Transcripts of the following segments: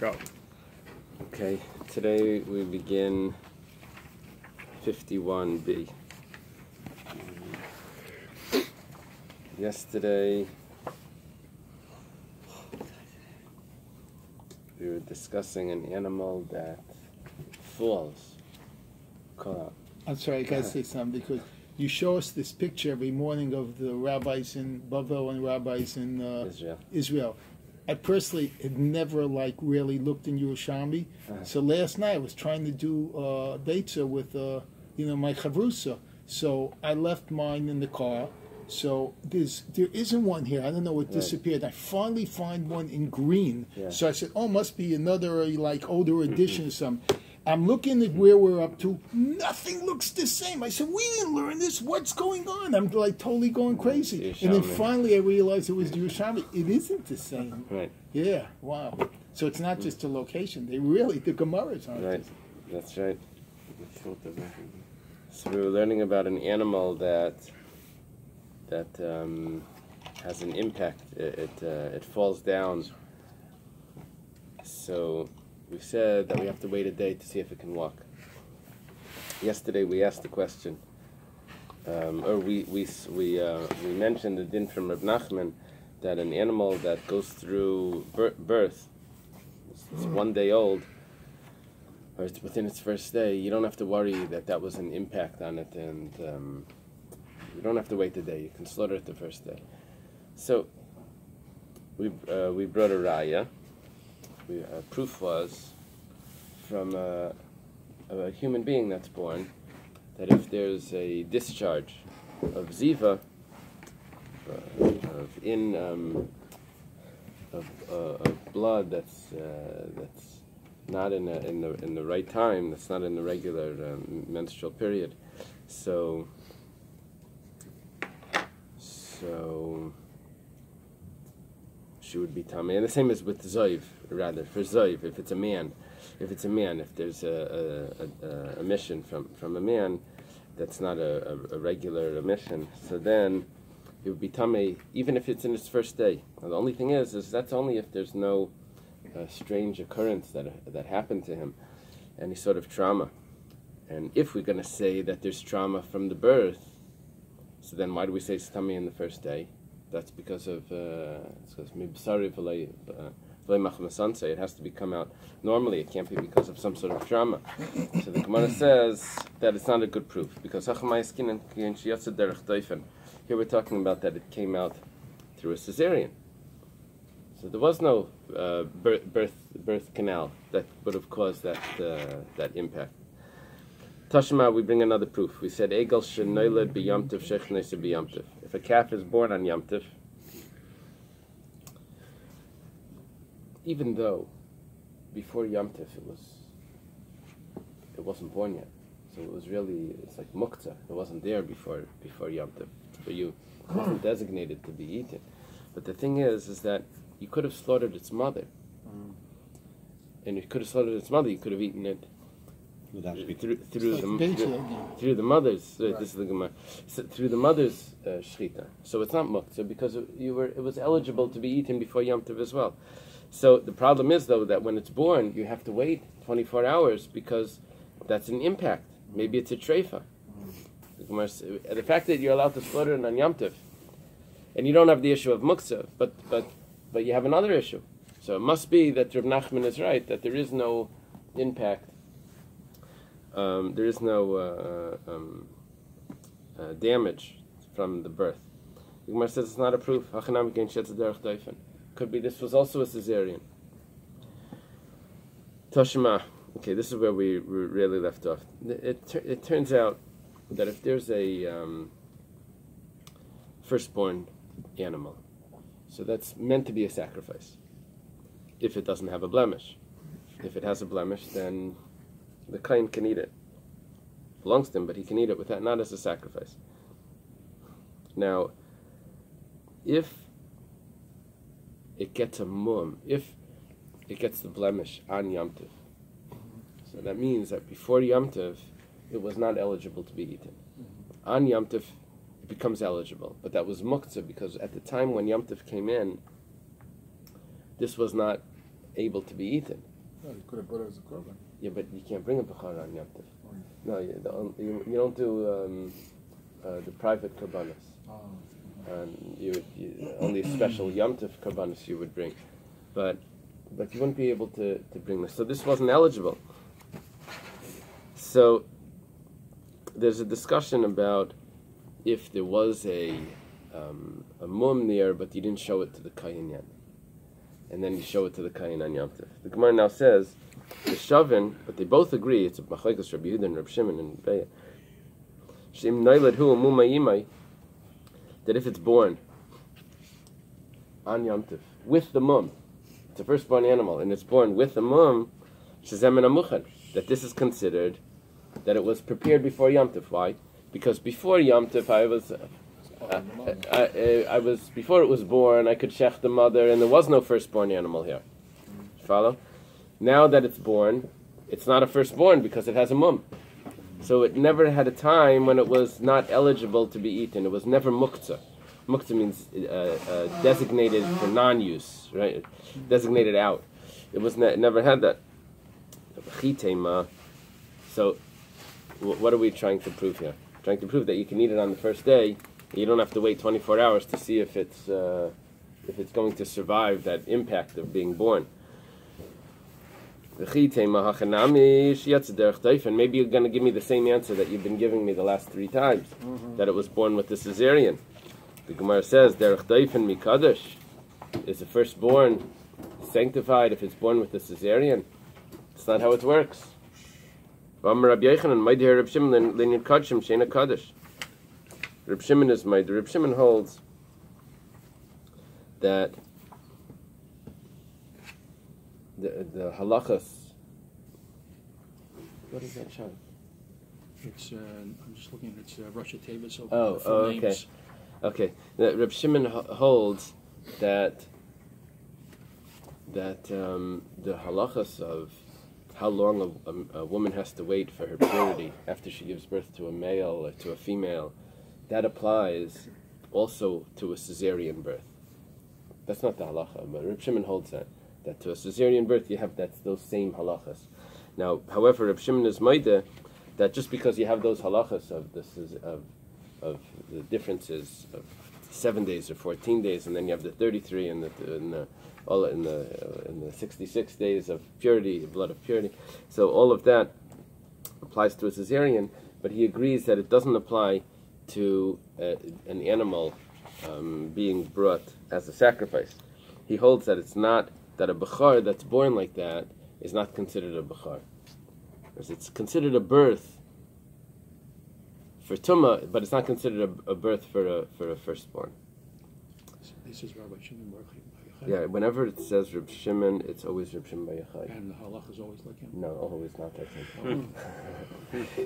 Go. Okay, today we begin 51b. Yesterday we were discussing an animal that falls. I'm sorry, I gotta say something because you show us this picture every morning of the rabbis in Bavel and rabbis in Israel. I personally had never really looked in Yerushalmi. So last night I was trying to do Beitza with my chavrusa. So I left mine in the car. So there isn't one here. I don't know what disappeared. I finally find one in green. Yeah. So I said, oh, must be another older edition or something. I'm looking at where we're up to. Nothing looks the same. I said, we didn't learn this. What's going on? I'm totally going crazy. And then finally I realized it was Yerushalmi. It isn't the same. Right. Yeah, wow. So it's not just a location. The Gemaras aren't. Right, that's right. So we were learning about an animal that has an impact. It falls down. So we said that we have to wait a day to see if it can walk. Yesterday we asked the question, or we mentioned the din from Rabbi Menachem that an animal that goes through birth, it's 1 day old, or it's within its first day, you don't have to worry that was an impact on it, and you don't have to wait a day. You can slaughter it the first day. So we brought a raya. Proof was from a human being that's born that if there's a discharge of ziva of blood that's not in the right time, that's not in the regular menstrual period, so she would be tamei. And the same as with zoiv, rather for zoiv, if there's a emission from a man that's not a regular emission, so then it would be tamei even if it's in its first day. Now, the only thing is that's only if there's no strange occurrence that happened to him, any sort of trauma. And if we're going to say that there's trauma from the birth, so then why do we say it's tamei in the first day? That's because of it has to be come out normally. It can't be because of some sort of trauma. So the Gemara says that it's not a good proof because here we're talking about that it came out through a cesarean. So there was no birth canal that would have caused that impact. Tashma, we bring another proof. We said Egel shenoiled b'yamtiv shechnese b'yamtiv. If a calf is born on Yom Tov, even though before Yom Tov it wasn't born yet, so it's like muktzah. It wasn't there before Yom Tov for you. It wasn't designated to be eaten. But the thing is that you could have slaughtered its mother, and you could have slaughtered its mother. You could have eaten it through the mother's. This is the Gemara. Through the mother's shechita. So it's not muktzah because it was eligible to be eaten before Yom Tov as well. So the problem is though that when it's born, you have to wait 24 hours because that's an impact. Maybe it's a treifa. The fact that you're allowed to slaughter it on Yom Tov, and you don't have the issue of muktzah, but you have another issue. So it must be that Rabbi Menachem is right that there is no impact. There is no damage from the birth. The Gemara says it's not a proof. Could be this was also a cesarean. Toshima. Okay, this is where we really left off. It turns out that if there's a firstborn animal, so that's meant to be a sacrifice. If it doesn't have a blemish, if it has a blemish, then the kohen can eat it. It belongs to him, but he can eat it without, not as a sacrifice. Now, if it gets a mum, if it gets the blemish on Yom Tov, so that means that before Yom Tov, it was not eligible to be eaten. On Yom Tov, it becomes eligible, but that was muktzah because at the time when Yom Tov came in, this was not able to be eaten. No, you could have brought it as a korban. Yeah, but you can't bring a bechor on Yom Tov. No, you don't do the private korbanos. Only a special Yom Tov korbanos you would bring, but you wouldn't be able to bring this. So this wasn't eligible. So there's a discussion about if there was a mum there, but you didn't show it to the kayin yet, and then you show it to the kayin on Yom Tov. The Gemara now says the shavin, but they both agree. It's a machlekes Rabbi Yehuda and Rabbi Shimon and Bais. Shem noiled hu muma yimai, that if it's born on Yom Tov with the mum, it's a firstborn animal, and it's born with the mum, that this is considered that it was prepared before Yom Tov. Why? Because before Yom Tov, I was before it was born, I could shech the mother, and there was no firstborn animal here. Follow? Now that it's born, it's not a firstborn because it has a mum. So it never had a time when it was not eligible to be eaten. It was never muktzah. Muktzah means designated for non-use, right? Designated out. It was it never had that. So what are we trying to prove here? Trying to prove that you can eat it on the first day. You don't have to wait 24 hours to see if it's going to survive that impact of being born. And maybe you're going to give me the same answer that you've been giving me the last 3 times, that it was born with the cesarean. The Gemara says, Derech Daifen Mikadosh, is the firstborn sanctified if it's born with the cesarean? That's not how it works. Rabbi Shimon is made. Rabbi Shimon holds that the halachas. What is that, Sean? It's I'm just looking. It's Rosh Hashanah. So okay. names. Okay. Rabbi Shimon holds that the halachas of how long a woman has to wait for her purity after she gives birth to a male or to a female, that applies also to a cesarean birth. That's not the halacha, but Reb Shimon holds that to a cesarean birth you have those same halachas. Now, however, Reb Shimon is maida that just because you have those halachas of the differences of 7 days or 14 days, and then you have the 33 and the 66 days of purity, blood of purity. So all of that applies to a cesarean, but he agrees that it doesn't apply to an animal being brought as a sacrifice. He holds that it's not, that a bechor that's born like that is not considered a bechor. It's considered a birth for tumah, but it's not considered a birth for a firstborn. This is Rabbi Shimon Bar Yochai. Yeah, whenever it says Reb Shimon, it's always Reb Shimon Bar Yochai. And the halach is always like him? No, always not like him.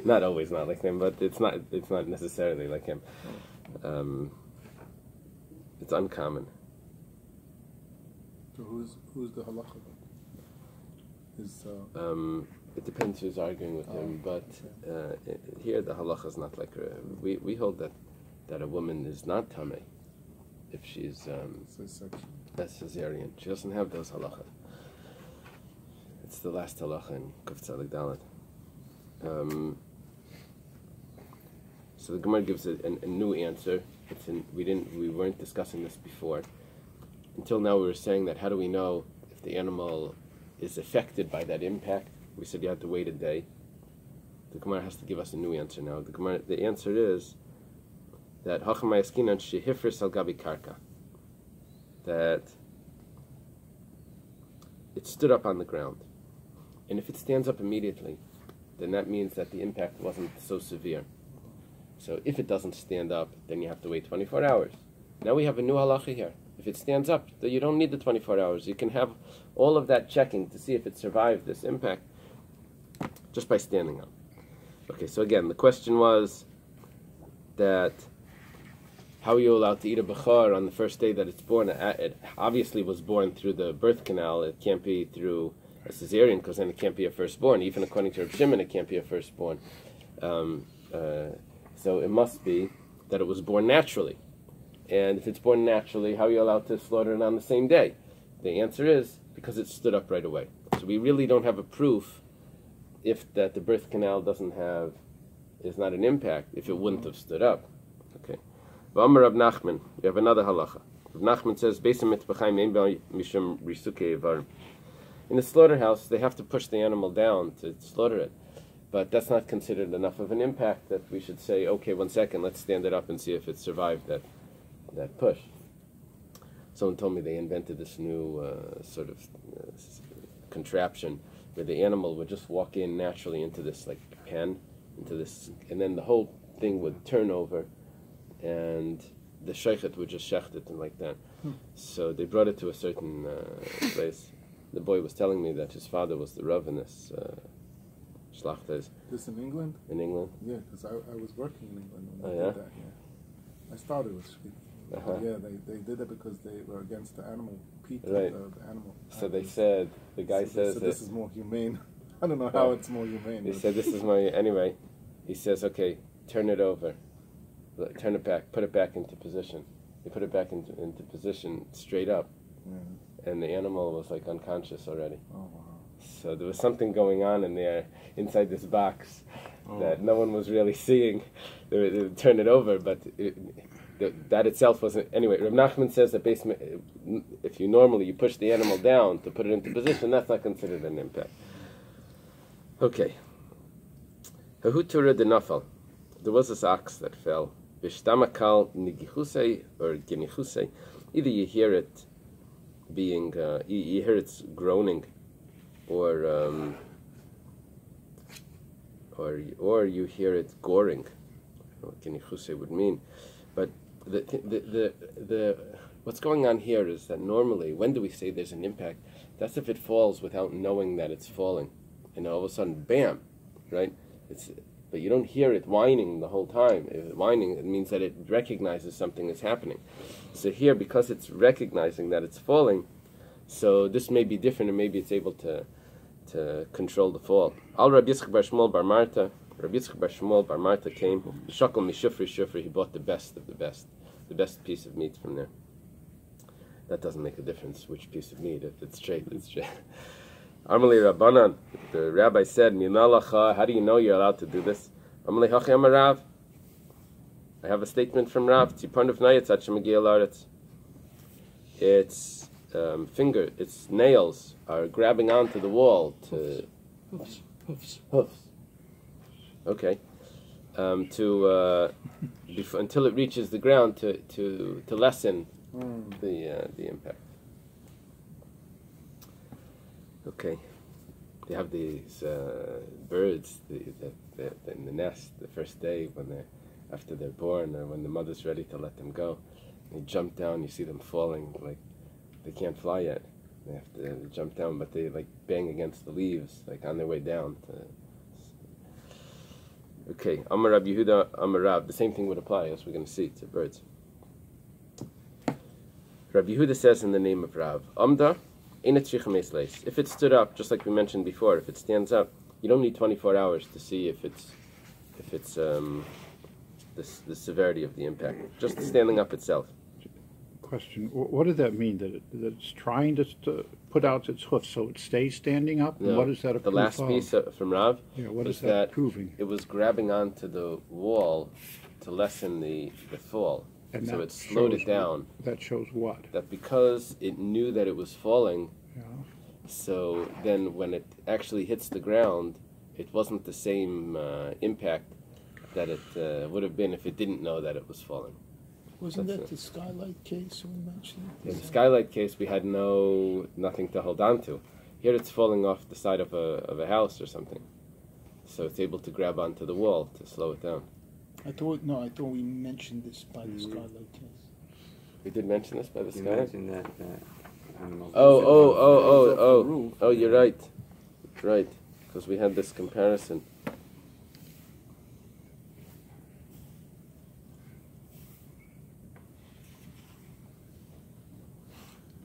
Not always not like him, but it's not necessarily like him. It's uncommon. So who's the halacha? It depends who's arguing with him, but here the halacha is not like we hold that a woman is not tamei if she's that's cesarean. She doesn't have those halacha. It's the last halacha in Kuf Tzadik Dalet. So the Gemara gives a new answer. We weren't discussing this before. Until now we were saying that how do we know if the animal is affected by that impact? We said you have to wait a day. The Gemara has to give us a new answer now. The answer is that Hachamayaskinan shehifris al gabi karka, that it stood up on the ground, and if it stands up immediately, then that means that the impact wasn't so severe. So if it doesn't stand up, then you have to wait 24 hours. Now we have a new halacha here. If it stands up, then you don't need the 24 hours. You can have all of that checking to see if it survived this impact just by standing up. Okay, so again, the question was that how are you allowed to eat a bechor on the first day that it's born? It obviously was born through the birth canal. It can't be through a cesarean, because then it can't be a firstborn. Even according to Reb Shimon, it can't be a firstborn. So it must be that it was born naturally. And if it's born naturally, how are you allowed to slaughter it on the same day? The answer is because it stood up right away. So we really don't have a proof if that the birth canal is not an impact, if it wouldn't have stood up. Okay. V'amar Rav Nachman, we have another halacha. Rav Nachman says, in the slaughterhouse, they have to push the animal down to slaughter it. But that's not considered enough of an impact that we should say, okay, 1 second, let's stand it up and see if it survived that push. Someone told me they invented this new contraption where the animal would just walk in naturally into this pen, and then the whole thing would turn over, and the sheichet would just shecht it and like that. So they brought it to a certain place. The boy was telling me that his father was the Rav in this shlachtas. This in England? In England? Yeah, because I was working in England when they Oh, yeah? did that, yeah. I started with shechita. Uh-huh. Yeah, they did it because they were against the animal, Right. the animal. So they said, the guy says so that... this is more humane. I don't know how it's more humane. He but- said, this is anyway, he says, okay, turn it over. Turn it back, put it back into position. They put it back into position straight up, Yeah. and the animal was unconscious already. Oh, wow. So there was something going on in there, inside this box, that no one was really seeing. They would turn it over, but that itself wasn't... Anyway, Rav Nachman says that if you push the animal down to put it into position, that's not considered an impact. Okay. Hahutura de Nafal. There was this ox that fell. Bishtamakal nigichusei or genichusei. Either you hear it being, you hear it's groaning, or you hear it goring. I don't know what genichusei would mean, but the what's going on here is that normally, when do we say there's an impact? That's if it falls without knowing that it's falling, and all of a sudden, bam, right? But you don't hear it whining the whole time. If it's whining, it means that it recognizes something is happening. So here, because it's recognizing that it's falling, so this may be different, and maybe it's able to control the fall. Al Rabbi Yitzchak bar Shmuel bar Marta. Rabbi Yitzchak bar Shmuel bar Marta came. Shakal mishufri. He bought the best of the best piece of meat from there. That doesn't make a difference which piece of meat. If it's straight, it's straight. Amalei Rabbanan, the rabbi said, Minalacha, how do you know you're allowed to do this? Amalei Hachi Amar Rav. I have a statement from Rav. Tzipon of Nayetz Hachem Megiel Laaretz. Its its nails are grabbing onto the wall to hoofs. Okay. Until it reaches the ground to lessen the impact. Okay, they have these birds in the nest the first day after they're born, or when the mother's ready to let them go. They jump down. You see them falling like they can't fly yet. They have to jump down, but they bang against the leaves on their way down. Okay, Amar Rab Yehuda, Amar Rab. The same thing would apply as we're going to see to birds. Rabbi Yehuda says in the name of Rav, Amda. If it stood up, just like we mentioned before, if it stands up, you don't need 24 hours to see if it's the severity of the impact. Just standing up itself. Question: what does that mean? That it's trying to put out its hoof so it stays standing up? No, what is that? The last piece from Rav. Yeah, what is that proving? It was grabbing onto the wall to lessen the fall. And so that it slowed it down. That shows what? That because it knew that it was falling, yeah. So then when it actually hits the ground, it wasn't the same impact that it would have been if it didn't know that it was falling. Wasn't that the skylight case we mentioned? In the skylight case, we had nothing to hold on to. Here it's falling off the side of a house or something. So it's able to grab onto the wall to slow it down. I thought we mentioned this by the skylight case. We did mention this by the skylight? mentioned that animal. Oh, you're right. Right, because we had this comparison.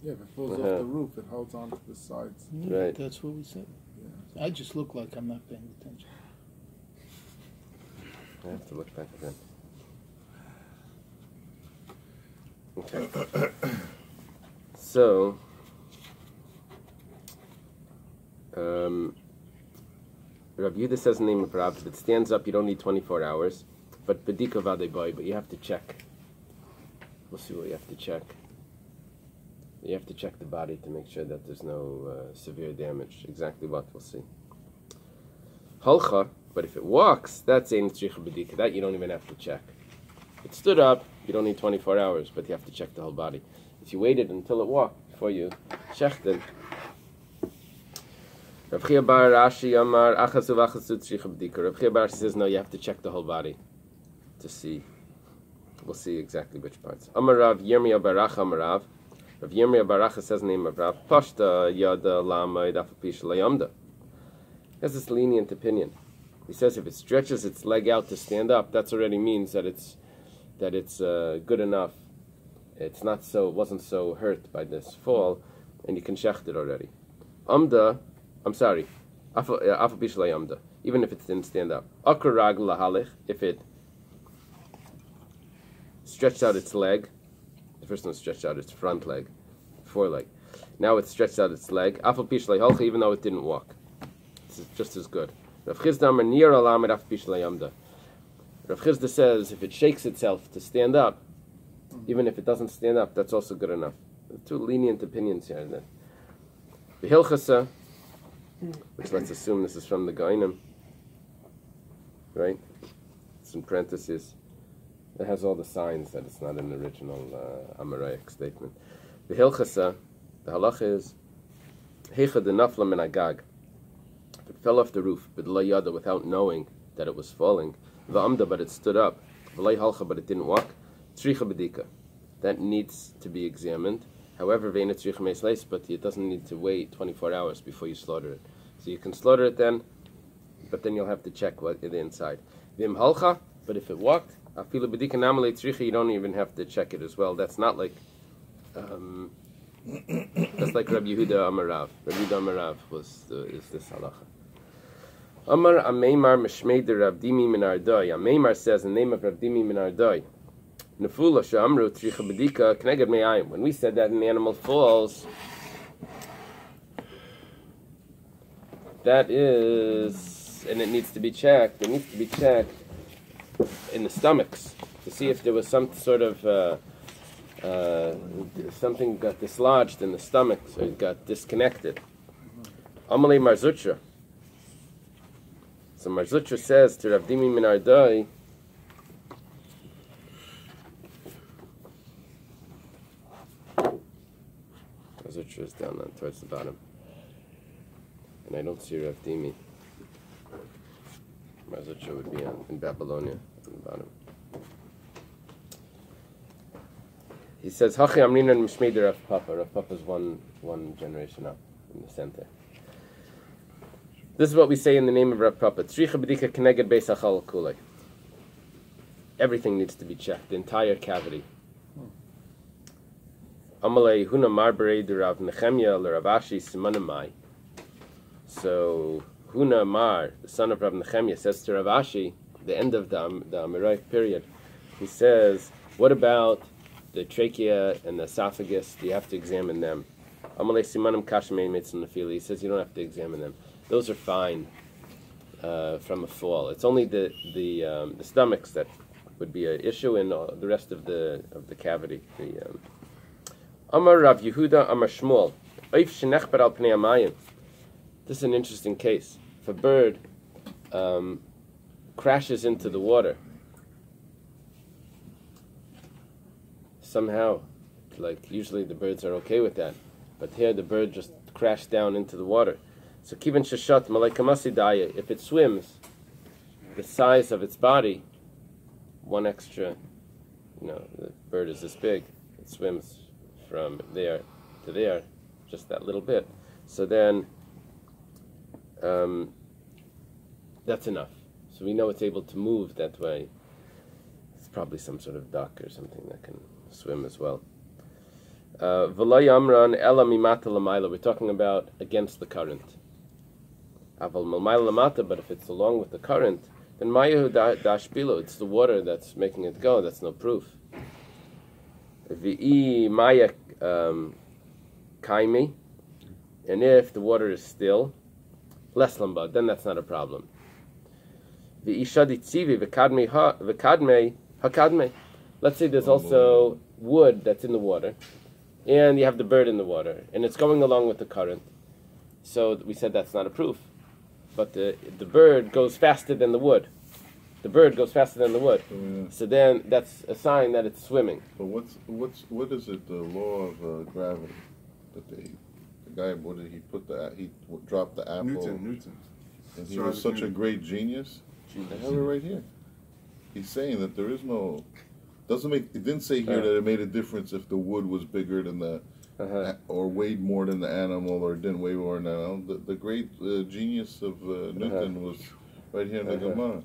Yeah, if it falls off the roof, it holds on to the sides. Yeah, Right. that's what we said. Yeah. I just look like I'm not paying attention. I have to look back again. Okay. So, Rabbi Yehuda says in the name of Rav, if it stands up, you don't need 24 hours. But bedika vadei boy, but you have to check. We'll see what you have to check. You have to check the body to make sure that there's no severe damage. Exactly what, we'll see. Halcha, but if it walks, that's ein tzricha bedika. That you don't even have to check. If it stood up, you don't need 24 hours, but you have to check the whole body. If you waited until it walked before you checked it, Rav Chia bar Rashi Amar Achasu v'Achasu tzricha bedika. Rav Chia bar Rashi says no, you have to check the whole body to see. We'll see exactly which parts. Amar Rav Yirmiyah bar Racha Amar Rav. Rav Yirmiyah bar Racha says the name of Rav. Pashta Yada Lama Idafapish Layamda. He has this lenient opinion. He says if it stretches its leg out to stand up, that already means that it's good enough. It wasn't so hurt by this fall, and you can shecht it already. Afapish Layamda. Even if it didn't stand up. Akar Rag Lahalich, if it stretched out its leg. The first one stretched out its front leg, foreleg. Now it stretched out its leg. Afal pish leholcha, even though it didn't walk. It's just as good. Rav Chizda Amar Nir Alam Afal pish leyamda. Rav Chizda says if it shakes itself to stand up, even if it doesn't stand up, that's also good enough. Two lenient opinions here. The Hilchasa, which let's assume this is from the Gainim, right? It's in parentheses. It has all the signs that it's not an original Amaraic statement. The Hilchasa, the halacha is Heicha de nafla min agag. If it fell off the roof, b'dla yada, without knowing that it was falling, v'amda, but it stood up, v'lay halcha, but it didn't walk, tzricha bedika. That needs to be examined. However, ve'ena tzricha meis leis, but it doesn't need to wait 24 hours before you slaughter it. So you can slaughter it then, but then you'll have to check what the inside. V'im halcha, but if it walked, afilu bedika namale tzricha, you don't even have to check it as well. That's not like that's like Rabbi Yehuda Amar Rav. Rabbi Yehuda Amar Rav is this halacha. Amar Ameimar Mishmei Rav Dimi min Ardoi. Ameimar says in the name of Rav Dimi min Ardoi. Nefula she'amru tzricha bedika k'neged me'ayim. When we said that an animal falls, that is, and it needs to be checked. It needs to be checked in the stomachs to see if there was some sort of something got dislodged in the stomach, so it got disconnected. Amalei Marzutra. So Marzutra says to Rav Dimi min Ardoi, Marzutra is down on towards the bottom, and I don't see Rav Dimi. Marzutra would be in Babylonia on the bottom. He says, Hachi Amrinan Mishmei Rav Papa. Rav Papa is one generation up in the center. This is what we say in the name of Rav Papa. Tzricha b'dika k'neged beis hachal kulei. Everything needs to be checked, the entire cavity. Amalei huna marberei de Rav Nechemya l'Rav Ashi simanamai. So Huna Mar, the son of Rav Menachem, says to Rav Ashi, the end of the Amaraic period, he says, what about the trachea and the esophagus? Do you have to examine them? Amalei simanam kashmei mitzvah nefili. He says you don't have to examine them. Those are fine from a fall. It's only the stomachs that would be an issue, and the rest of the cavity. Amar Rav Yehuda Amar Shmuel. Oif shenechbar al pnei hamayim. This is an interesting case. If a bird crashes into the water, somehow, like usually the birds are okay with that, but here the bird just crashed down into the water. So kivan shashat malaikamasi daya, if it swims the size of its body, one extra, the bird is this big, it swims from there to there, just that little bit. So then that's enough. So we know it's able to move that way. It's probably some sort of duck or something that can swim as well. V'lo yamran ela mimata l'mayla. We're talking about against the current. Aval l'mayla l'mata, but if it's along with the current, then mayahu dashpilo. It's the water that's making it go. That's no proof. V'i maya kaimi, and if the water is still, less lamba, then that's not a problem. V'isha ditzivi v'kadmei hakadmei. Let's say there's also wood that's in the water, and you have the bird in the water, and it's going along with the current. So we said that's not a proof. But the bird goes faster than the wood. The bird goes faster than the wood. Yeah. So then that's a sign that it's swimming. But what is it? The law of gravity that the guy, what did he put he dropped the apple? Newton. And he was such a great genius. I have it right here. He's saying that there is no. It didn't say here that it made a difference if the wood was bigger than the. Or weighed more than the animal, or didn't weigh more than the animal. The great genius of Newton was right here in the Gemara.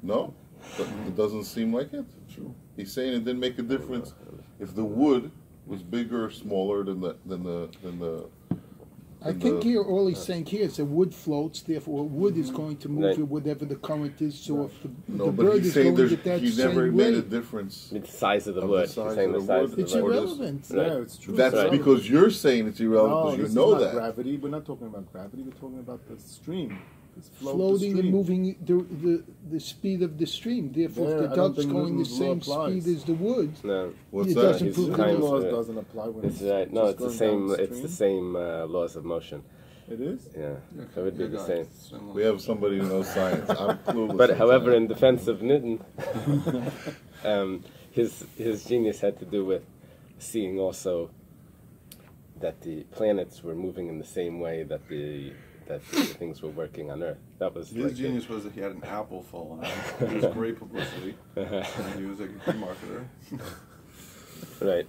No, it doesn't seem like it. True. He's saying it didn't make a difference if the wood was bigger or smaller than the. I think here all he's saying here is the wood floats, therefore wood is going to move with whatever the current is. So if the bird is going at that he same never made a rate, difference. The size of the wood. The size He's saying of the the size wood. of the it's wood. irrelevant. Right. Yeah, it's true. That's Right. because you're saying it's irrelevant No, because this you know is not that. gravity. We're not talking about gravity. We're talking about the stream. This flow of the Floating and stream. moving the speed of the stream. Therefore, There, if I the don't duck's think going the Newton's law same applies. speed as the wood, No, What's it that? doesn't He's prove kind Newton's of- laws doesn't apply when it's it's right. No, just it's the going same. downstream. It's the same laws of motion. It is? Yeah, so it would be the same. We have somebody who knows science. I'm clueless. But however, in sometimes. defense of Newton, his genius had to do with seeing also that the planets were moving in the same way that the things were working on Earth. That was His like genius was that he had an apple fall on him. It was great publicity. And he was a good marketer. right.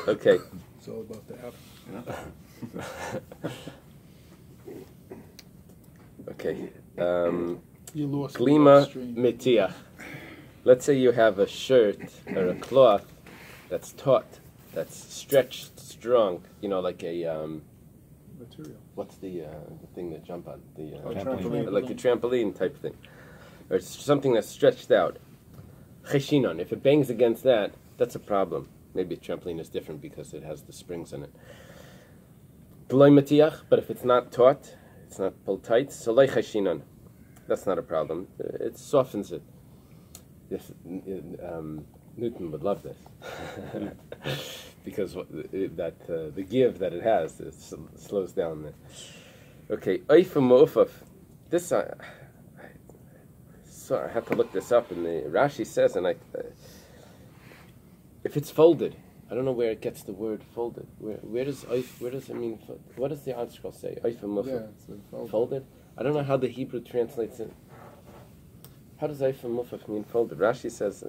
Okay. It's all about the apple. You know? Okay. you lost Glima upstream. metiach. Let's say you have a shirt or a cloth that's taut, that's stretched strong. You know, like a Material. what's the thing that jump on? The Trampoline. like a trampoline type thing, or something that's stretched out. Cheshinon. If it bangs against that, that's a problem. Maybe a trampoline is different because it has the springs in it. B'loy metiach. But if it's not taut, it's not pulled tight. So loy cheshinon. That's not a problem. It softens it. Newton would love this because the give that it has slows down the. Okay, oifim mu'ufaf. This I had to look this up, and the Rashi says, and if it's folded, I don't know where it gets the word folded. Where does it mean? What does the article say? Oifim mu'ufaf. Yeah, it's a Folded. I don't know how the Hebrew translates it. How does oifim mu'ufaf mean folded? Rashi says.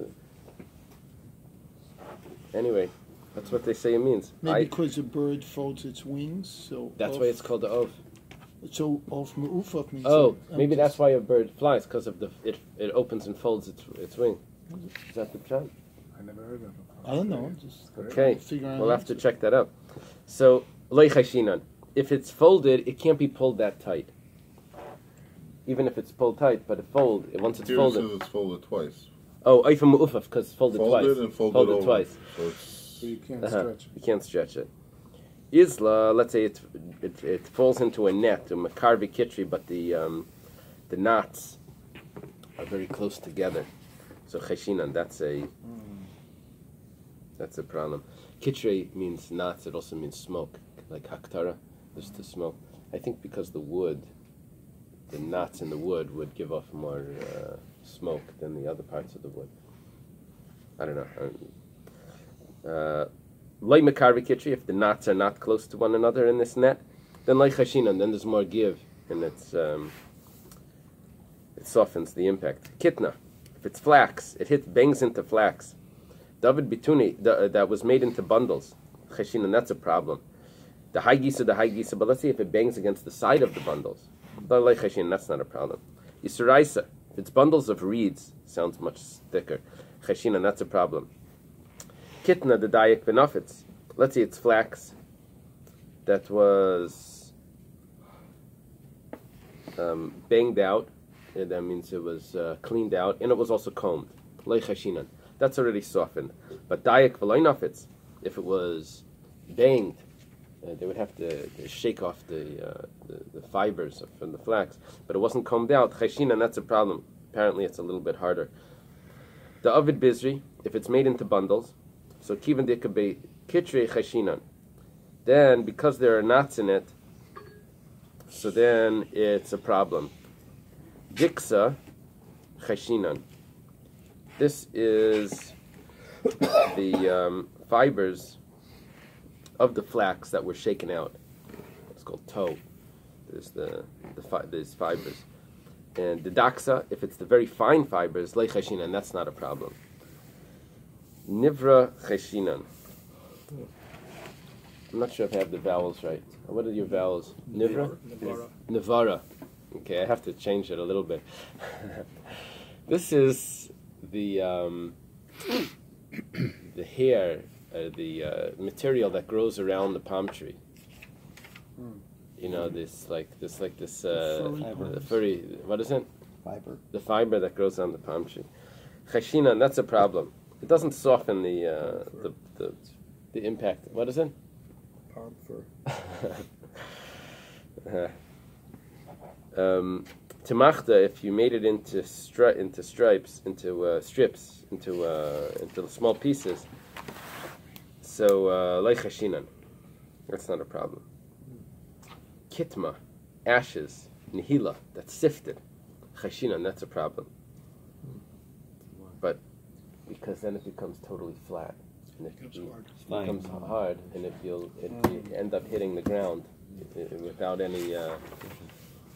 Anyway, that's what they say it means. Maybe because a bird folds its wings, so That's why it's called the ov. So of me'ufaf means. Oh, that maybe empty- that's why a bird flies, because of it opens and folds its wing. Is that the pshat? I never heard that before. I don't know. Just Okay, figure out. we'll have to check that out. So loy cheshinon. If it's folded, it can't be pulled that tight. Even if it's pulled tight, but once it's Here it folded. says it's folded twice. Oh, oifim mu'ufaf, because it's folded twice. Folded and folded over. twice. So it's So you can't Uh-huh. stretch You can't stretch it. Isla, let's say it falls into a net, a makarvi kitri, but the knots are very close together. So cheshinan, that's a problem. Kitri means knots. It also means smoke, like haktara. There's the smoke. I think because the knots in the wood would give off more smoke than the other parts of the wood. I don't know. Loi makarvi kitri, if the knots are not close to one another in this net, then loi cheshinan, then there's more give, and it softens the impact. Kitna, if it's flax, it bangs into flax. David bituni, that was made into bundles. Cheshinan, that's a problem. The high gisa, but let's see if it bangs against the side of the bundles. Loi cheshinan, that's not a problem. Yisuraisa, if it's bundles of reeds, sounds much thicker. Cheshinan, that's a problem. Kitna, the dayak benefits. Let's say it's flax that was banged out. That means it was cleaned out, and it was also combed. Loi cheshinan. That's already softened. But dayak v'loinafitz, if it was banged, they would have to shake off the fibers from the flax, but it wasn't combed out. Cheshinan, that's a problem. Apparently, it's a little bit harder. The Ovid Bizri, if it's made into bundles, so Kivan Dikabe Kitre Cheshinan, then because there are knots in it, so then it's a problem. Diksa Cheshinan. This is the fibers of the flax that were shaken out. It's called tow. There's there's fibers. And the daksa, if it's the very fine fibers, lei cheshinan, that's not a problem. Nivra cheshinan. I'm not sure if I have the vowels right. What are your vowels? Nivra? Nivara. Nivara. Okay, I have to change it a little bit. This is the hair, the material that grows around the palm tree. You know, this furry, what is it? Fiber. The fiber that grows on the palm tree. Cheshinan, that's a problem. It doesn't soften the impact. What is it? Palm fur. Timachta, if you made it into stripes, into strips, into small pieces, so like cheshinan, that's not a problem. Kitma, ashes, nihila, that's sifted. Cheshinan, that's a problem. But because then it becomes totally flat, and it becomes hard, and if you end up hitting the ground without any.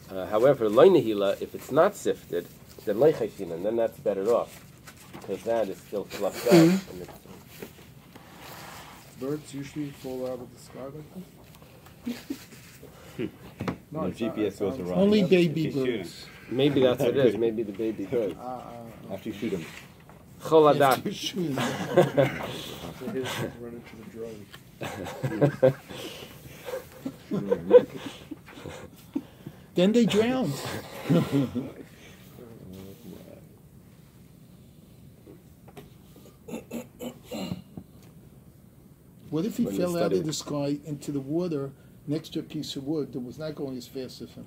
However, loy nihila, if it's not sifted, then loy cheshinan, then that's better off, because that is still fluffed out. And Birds usually fall out of the sky like this? No, The GPS goes around. Only If baby you shoot birds. maybe that's what it is. Maybe the baby bird. him, after you shoot him. Choladak. You're shooting. So his run into the drone. Then they drowned. What if he When you fell out study- of the sky into the water next to a piece of wood that was not going as fast as him?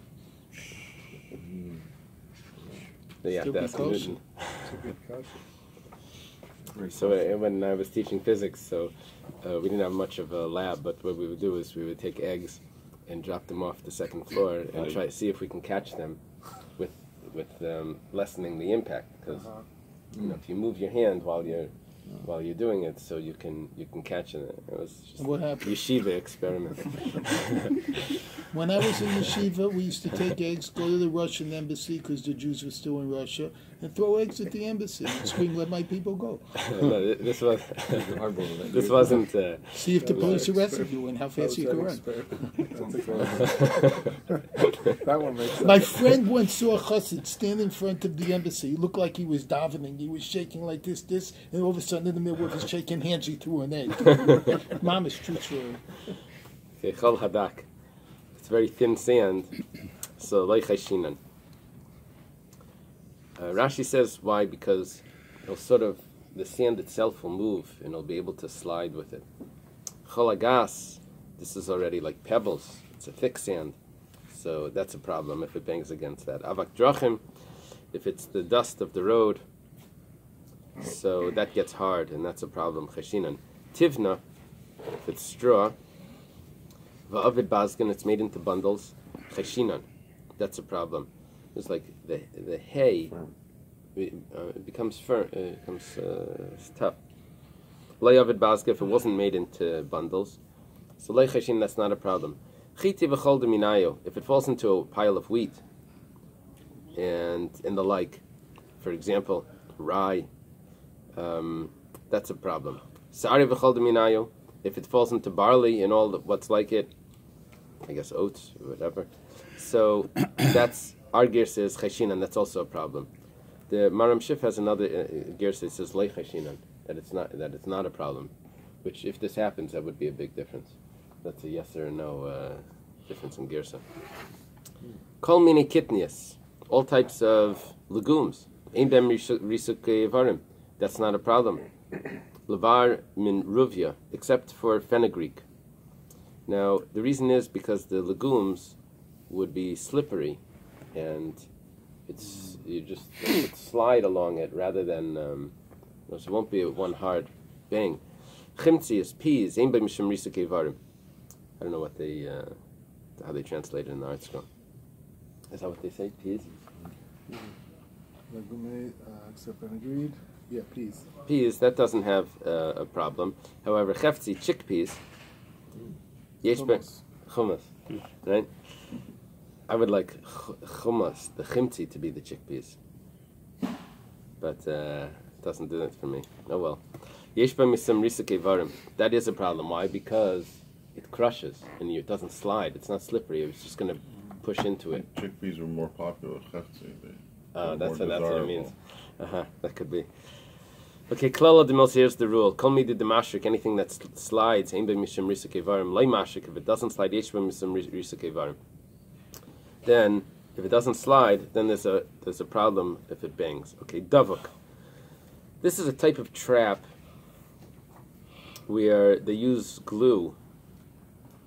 Yeah, Still that's precaution. Newton. It's a good question. So when I was teaching physics, so we didn't have much of a lab, but what we would do is we would take eggs and drop them off the second floor and try to see if we can catch them with lessening the impact, because you know, if you move your hand while you're doing it, so you can catch it. It was just What happened? yeshiva experiment. When I was in yeshiva, we used to take eggs, go to the Russian embassy because the Jews were still in Russia, and throw eggs at the embassy and scream, "Let my people go!" No, this wasn't. See if the police arrested you and how fast you can run. That one makes sense. My friend once saw a chassid stand in front of the embassy. He looked like he was davening. He was shaking like this, and all of a sudden, in the middle of his shaking hands, he threw an egg. Mom is true story. Okay, chol hadak. It's very thin sand, so loy cheshinan. Rashi says why, because the sand itself will move and it'll be able to slide with it. Chol hagas, this is already like pebbles. It's a thick sand, so that's a problem if it bangs against that. Avak drachim, if it's the dust of the road, so that gets hard and that's a problem. Cheshinan. Tivna, if it's straw. Va'avid bazgan, it's made into bundles. Cheshinan, that's a problem. It's like the hay it becomes firm, it becomes tough. Layavid bazga, if it wasn't made into bundles, so lay cheshin, that's not a problem. Chiti v'chol deminayo, if it falls into a pile of wheat, and the like, for example, rye, that's a problem. Sari v'chol deminayo, if it falls into barley and all what's like it, I guess oats or whatever. So that's our gear says cheshinan. That's also a problem. The Maram Shif has another gear that says lei cheshinan, that it's not a problem. Which, if this happens, that would be a big difference. That's a yes or a no difference in girsa. Kol mini kitnias, all types of legumes. Ein bem risuk varim. That's not a problem. Levar min ruvia, except for fenugreek. Now, the reason is because the legumes would be slippery, and you just would slide along it rather than so it won't be one hard bang. Chimtzi is peas. I don't know what they how they translate it in the art school. Is that what they say? Peas. Legume, accept and agreed. Yeah, please. Peas, that doesn't have a problem. However, cheftzi, chickpeas, hummus, right? I would like hummus, the chimtzi, to be the chickpeas, but it doesn't do that for me. Oh well. Yesh b'misam risake varim. That is a problem. Why? Because it crushes and it doesn't slide. It's not slippery. It's just going to push into it. Chickpeas were more popular. That's what it means. That could be. Okay, klala de mils, here's the rule. Kol mi de mashrik, anything that slides, ein b'misham risake varim, lay mashrik, if it doesn't slide, yesh b'misam risake varim. Then, if it doesn't slide, then there's a problem if it bangs. Okay, davuk. This is a type of trap where they use glue,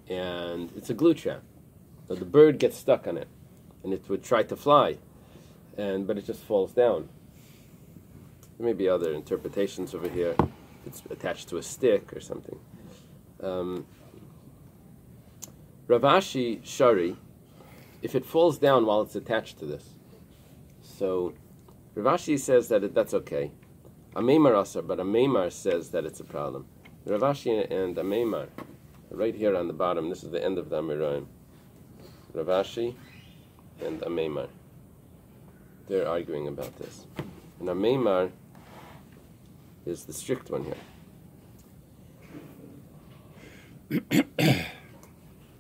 and it's a glue trap. So the bird gets stuck on it, and it would try to fly, but it just falls down. There may be other interpretations over here. It's attached to a stick or something. Ravashi Shari, if it falls down while it's attached to this. So Ravashi says that that's okay. Ameimar Asar, but Ameimar says that it's a problem. Ravashi and Ameimar, right here on the bottom, this is the end of the Amiroim. Ravashi and Ameimar. They're arguing about this. And Ameimar is the strict one here.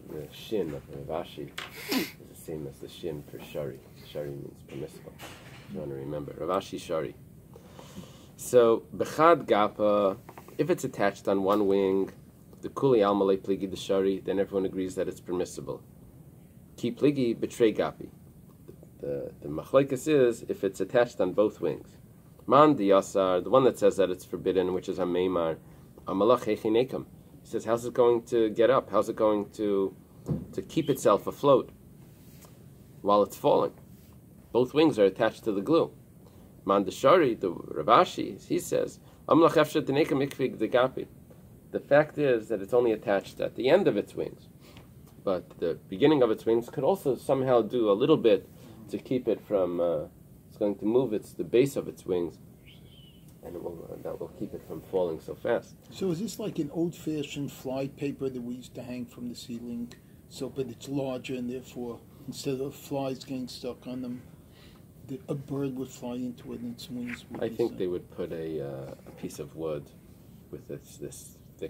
The shin of Ravashi is the same as the shin for Shari. Shari means permissible. If you want to remember. Ravashi Shari. So, Bechad Gapa, if it's attached on one wing, the Kuli Almalei Pligi the Shari, then everyone agrees that it's permissible. Ki Pligi betray Gapi. The machlekes is if it's attached on both wings. Man di Yasar, the one that says that it's forbidden, which is Ameimar, Amalach Hechinekum. He says, how's it going to get up? How's it going to keep itself afloat while it's falling? Both wings are attached to the glue. Man Shari, the Ravashi, he says, Amalach Efshet Denekum Ikvig the Gapi. The fact is that it's only attached at the end of its wings, but the beginning of its wings could also somehow do a little bit to keep it from. It's going to move the base of its wings, and that will keep it from falling so fast. So is this like an old-fashioned fly paper that we used to hang from the ceiling? So, but it's larger, and therefore, instead of flies getting stuck on them, a bird would fly into it and its wings would. I think they would put a piece of wood with this